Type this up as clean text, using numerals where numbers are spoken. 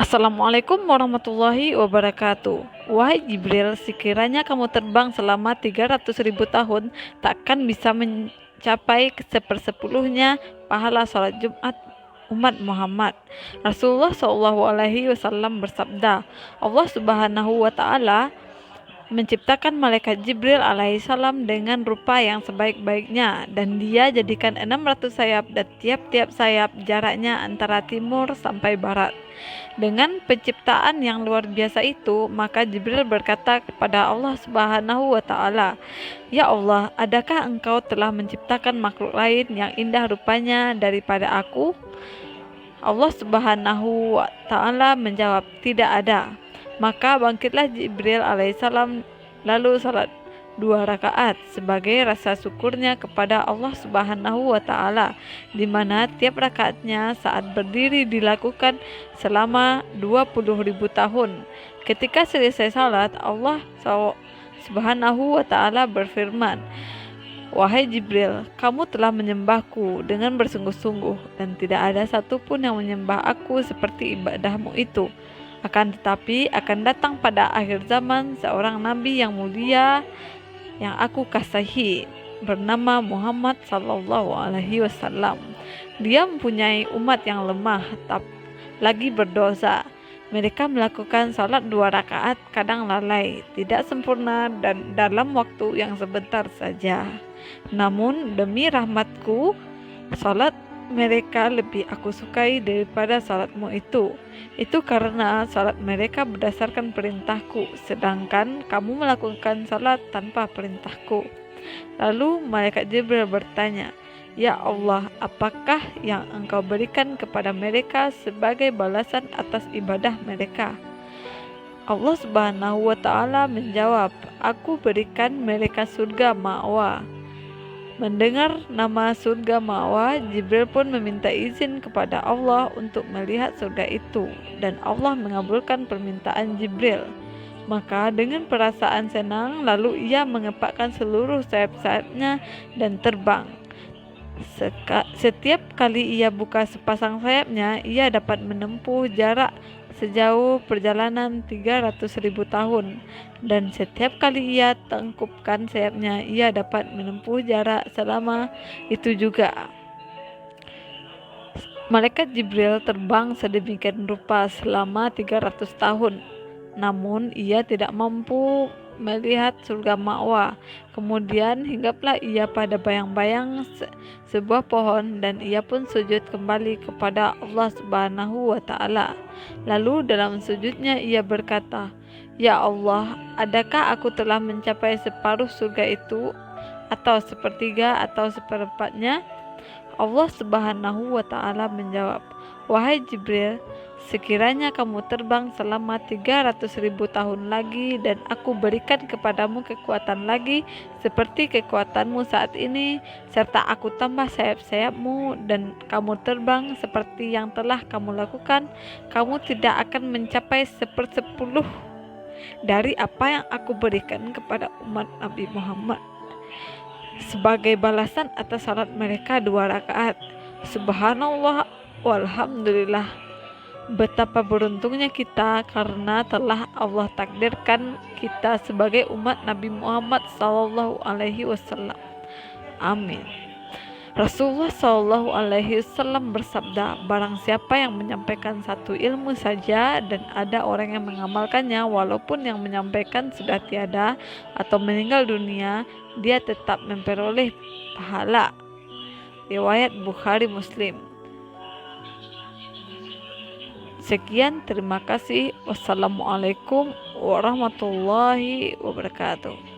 Assalamualaikum warahmatullahi wabarakatuh. Wahai Jibril, sekiranya kamu terbang selama 300.000 tahun, takkan bisa mencapai sepersepuluhnya pahala sholat Jumat umat Muhammad. Rasulullah SAW bersabda, Allah Subhanahu wa Ta'ala menciptakan malaikat Jibril alaihissalam dengan rupa yang sebaik-baiknya, dan dia jadikan 600 sayap, dan tiap-tiap sayap jaraknya antara timur sampai barat. Dengan penciptaan yang luar biasa itu, maka Jibril berkata kepada Allah Subhanahu wa Ta'ala, "Ya Allah, adakah Engkau telah menciptakan makhluk lain yang indah rupanya daripada aku?" Allah Subhanahu wa Ta'ala menjawab, "Tidak ada." Maka bangkitlah Jibril alaihissalam lalu salat 2 rakaat sebagai rasa syukurnya kepada Allah Subhanahu wa Ta'ala, di mana tiap rakaatnya saat berdiri dilakukan selama 20.000 tahun. Ketika selesai salat, Allah Subhanahu wa Ta'ala berfirman, "Wahai Jibril, kamu telah menyembahku dengan bersungguh-sungguh, dan tidak ada satupun yang menyembah aku seperti ibadahmu itu. Akan tetapi akan datang pada akhir zaman seorang nabi yang mulia yang aku kasihi, bernama Muhammad sallallahu alaihi wasallam. Dia mempunyai umat yang lemah, lagi berdosa. Mereka melakukan salat 2 rakaat, kadang lalai, tidak sempurna, dan dalam waktu yang sebentar saja. Namun demi rahmatku, salat mereka lebih aku sukai daripada salatmu itu. Itu karena salat mereka berdasarkan perintahku, sedangkan kamu melakukan salat tanpa perintahku." Lalu malaikat Jibril bertanya, "Ya Allah, apakah yang Engkau berikan kepada mereka sebagai balasan atas ibadah mereka?" Allah Subhanahu wa Ta'ala menjawab, "Aku berikan mereka surga ma'wa." Mendengar nama surga ma'wa, Jibril pun meminta izin kepada Allah untuk melihat surga itu, dan Allah mengabulkan permintaan Jibril. Maka dengan perasaan senang, lalu ia mengepakkan seluruh sayap-sayapnya dan terbang. Setiap kali ia buka sepasang sayapnya, ia dapat menempuh jarak sejauh perjalanan 300.000 tahun, dan setiap kali ia tengkupkan sayapnya, ia dapat menempuh jarak selama itu juga. Malaikat Jibril terbang sedemikian rupa selama 300 tahun, namun ia tidak mampu melihat surga ma'wa. Kemudian hinggaplah ia pada bayang-bayang sebuah pohon, dan ia pun sujud kembali kepada Allah Subhanahu wa Ta'ala. Lalu dalam sujudnya ia berkata, "Ya Allah, adakah aku telah mencapai separuh surga itu, atau sepertiga, atau seperempatnya?" Allah Subhanahu wa Ta'ala menjawab, "Wahai Jibril, sekiranya kamu terbang selama 300.000 tahun lagi, dan aku berikan kepadamu kekuatan lagi seperti kekuatanmu saat ini, serta aku tambah sayap-sayapmu, dan kamu terbang seperti yang telah kamu lakukan, kamu tidak akan mencapai 1/10 dari apa yang aku berikan kepada umat Nabi Muhammad sebagai balasan atas salat mereka 2 rakaat. Subhanallah walhamdulillah." Betapa beruntungnya kita karena telah Allah takdirkan kita sebagai umat Nabi Muhammad sallallahu alaihi wasallam. Amin. Rasulullah sallallahu alaihi wasallam bersabda, "Barang siapa yang menyampaikan satu ilmu saja, dan ada orang yang mengamalkannya, walaupun yang menyampaikan sudah tiada atau meninggal dunia, dia tetap memperoleh pahala." Riwayat Bukhari Muslim. Sekian, terima kasih. Wassalamualaikum warahmatullahi wabarakatuh.